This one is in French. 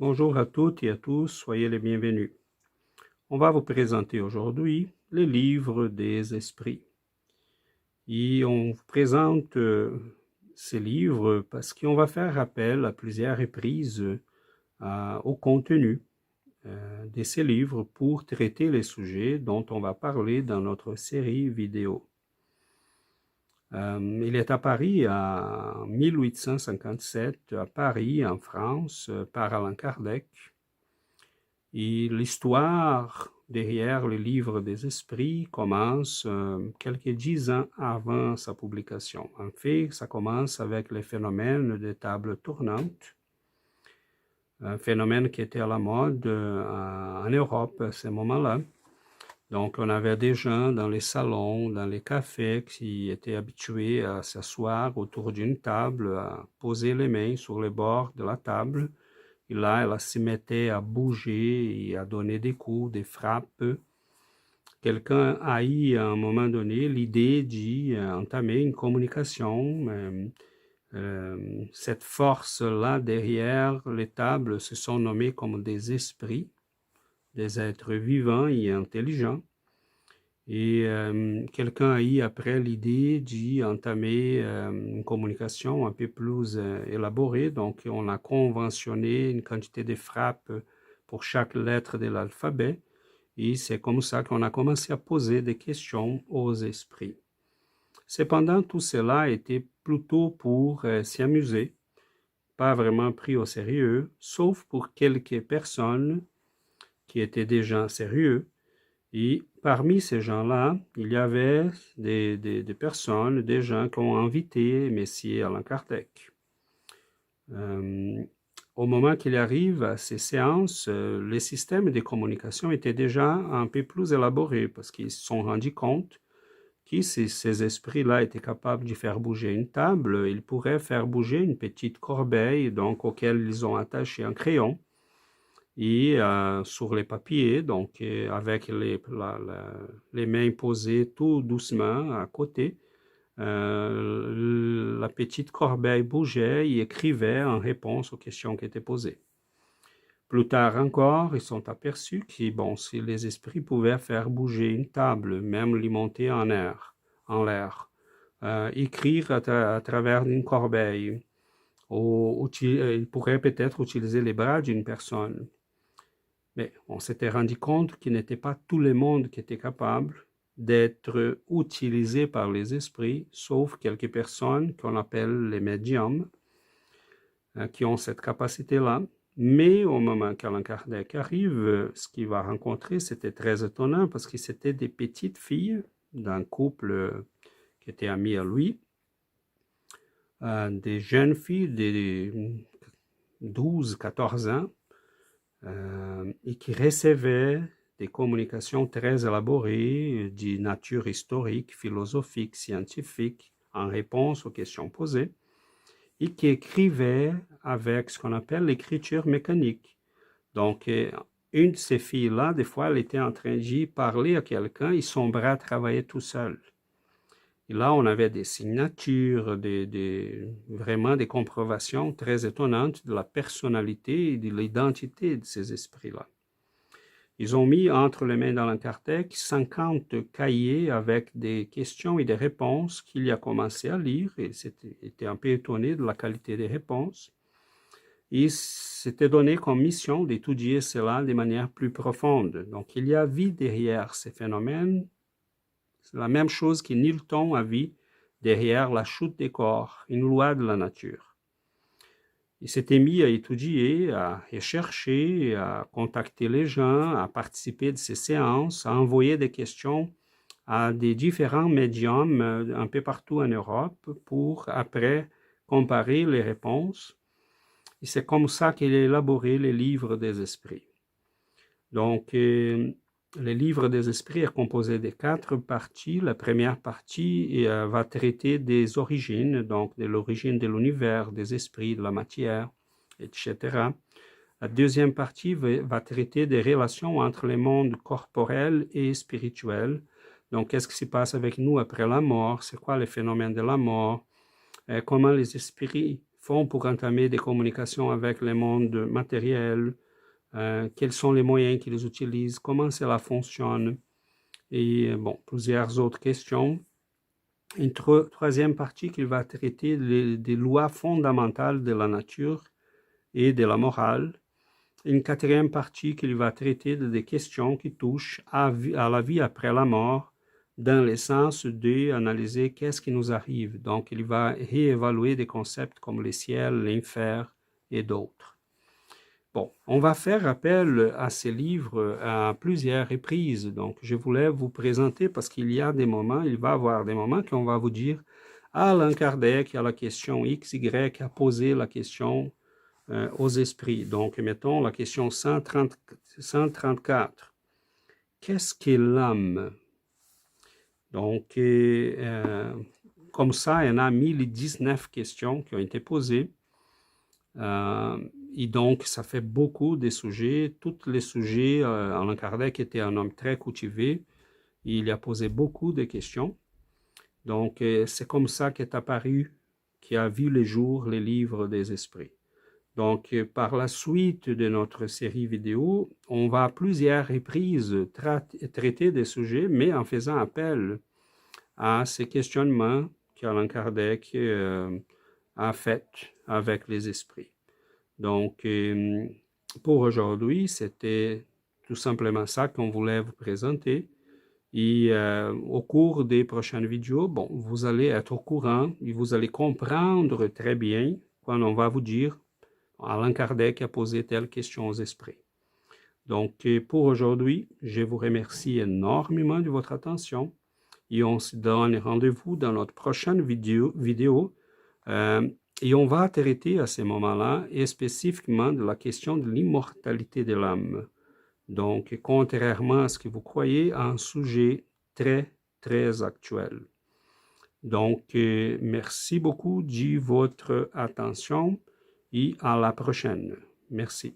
Bonjour à toutes et à tous, soyez les bienvenus. On va vous présenter aujourd'hui les livres des esprits. Et on vous présente ces livres parce qu'on va faire appel à plusieurs reprises au contenu de ces livres pour traiter les sujets dont on va parler dans notre série vidéo. Il est apparu en 1857 à Paris, en France, par Allan Kardec. Et l'histoire derrière le livre des esprits commence quelques 10 ans avant sa publication. En fait, ça commence avec le phénomène des tables tournantes, un phénomène qui était à la mode en Europe à ce moment-là. Donc, on avait des gens dans les salons, dans les cafés qui étaient habitués à s'asseoir autour d'une table, à poser les mains sur les bords de la table. Et là, elle se mettait à bouger et à donner des coups, des frappes. Quelqu'un a eu à un moment donné l'idée d'entamer une communication. Cette force-là derrière les tables se sont nommées comme des esprits, des êtres vivants et intelligents. Et quelqu'un a eu après l'idée d'entamer une communication un peu plus élaborée. Donc, on a conventionné une quantité de frappes pour chaque lettre de l'alphabet. Et c'est comme ça qu'on a commencé à poser des questions aux esprits. Cependant, tout cela était plutôt pour s'y amuser, pas vraiment pris au sérieux, sauf pour quelques personnes qui étaient des gens sérieux. Et parmi ces gens-là, il y avait des personnes, des gens qui ont invité Messier Allan Kardec. Au moment qu'il arrive à ces séances, les systèmes de communication étaient déjà un peu plus élaborés parce qu'ils se sont rendus compte que si ces esprits-là étaient capables de faire bouger une table, ils pourraient faire bouger une petite corbeille donc, auquel ils ont attaché un crayon. Et sur les papiers, donc avec les mains posées tout doucement à côté, la petite corbeille bougeait et écrivait en réponse aux questions qui étaient posées. Plus tard encore, ils sont aperçus que si les esprits pouvaient faire bouger une table, même l'y monter en l'air, écrire à travers une corbeille, ou ils pourraient peut-être utiliser les bras d'une personne. Mais on s'était rendu compte qu'il n'était pas tout le monde qui était capable d'être utilisé par les esprits, sauf quelques personnes qu'on appelle les médiums, qui ont cette capacité-là. Mais au moment qu'Allan Kardec arrive, ce qu'il va rencontrer, c'était très étonnant parce que c'était des petites filles d'un couple qui était ami à lui, des jeunes filles de 12-14 ans, et qui recevaient des communications très élaborées de nature historique, philosophique, scientifique, en réponse aux questions posées, et qui écrivaient avec ce qu'on appelle l'écriture mécanique. Donc, une de ces filles-là, des fois, elle était en train de parler à quelqu'un et son bras travaillait tout seul. Et là, on avait des signatures, vraiment des comprobations très étonnantes de la personnalité et de l'identité de ces esprits-là. Ils ont mis entre les mains d'Allan Kardec 50 cahiers avec des questions et des réponses qu'il a commencé à lire et était un peu étonné de la qualité des réponses. Il s'était donné comme mission d'étudier cela de manière plus profonde. Donc, il y a vu derrière ces phénomènes la même chose que Newton a vu derrière la chute des corps, une loi de la nature. Il s'était mis à étudier, à chercher, à contacter les gens, à participer de ces séances, à envoyer des questions à des différents médiums un peu partout en Europe pour après comparer les réponses. Et c'est comme ça qu'il a élaboré les livres des esprits. Donc, le livre des esprits est composé de 4 parties. La première partie va traiter des origines, donc de l'origine de l'univers, des esprits, de la matière, etc. La deuxième partie va traiter des relations entre les mondes corporels et spirituels. Donc, qu'est-ce qui se passe avec nous après la mort? C'est quoi le phénomène de la mort? Comment les esprits font pour entamer des communications avec le monde matériel, quels sont les moyens qu'ils utilisent, comment cela fonctionne, et bon, plusieurs autres questions. Une troisième partie qui va traiter des lois fondamentales de la nature et de la morale. Une quatrième partie qui va traiter des questions qui touchent à la vie après la mort, dans le sens d'analyser qu'est-ce qui nous arrive. Donc, il va réévaluer des concepts comme le ciel, l'enfer et d'autres. Bon, on va faire appel à ces livres à plusieurs reprises. Donc, je voulais vous présenter parce qu'il y a des moments, il va y avoir des moments qu'on va vous dire « Allan Kardec, a la question X, Y, a posé la question aux esprits. » Donc, mettons la question 134. Qu'est-ce qu'est l'âme? Donc, comme ça, il y en a 1019 questions qui ont été posées. Et donc, ça fait beaucoup de sujets. Tous les sujets, Allan Kardec était un homme très cultivé. Il a posé beaucoup de questions. Donc, c'est comme ça qu'est apparu, qui a vu le jour, les livres des esprits. Donc, par la suite de notre série vidéo, on va à plusieurs reprises traiter des sujets, mais en faisant appel à ces questionnements qu'Allan Kardec a fait avec les esprits. Donc, pour aujourd'hui, c'était tout simplement ça qu'on voulait vous présenter. Et au cours des prochaines vidéos, bon, vous allez être au courant et vous allez comprendre très bien quand on va vous dire Allan Kardec a posé telle question aux esprits. Donc, pour aujourd'hui, je vous remercie énormément de votre attention et on se donne rendez-vous dans notre prochaine vidéo et on va traiter à ce moment-là et spécifiquement de la question de l'immortalité de l'âme. Donc, contrairement à ce que vous croyez, un sujet très, très actuel. Donc, merci beaucoup de votre attention et à la prochaine. Merci.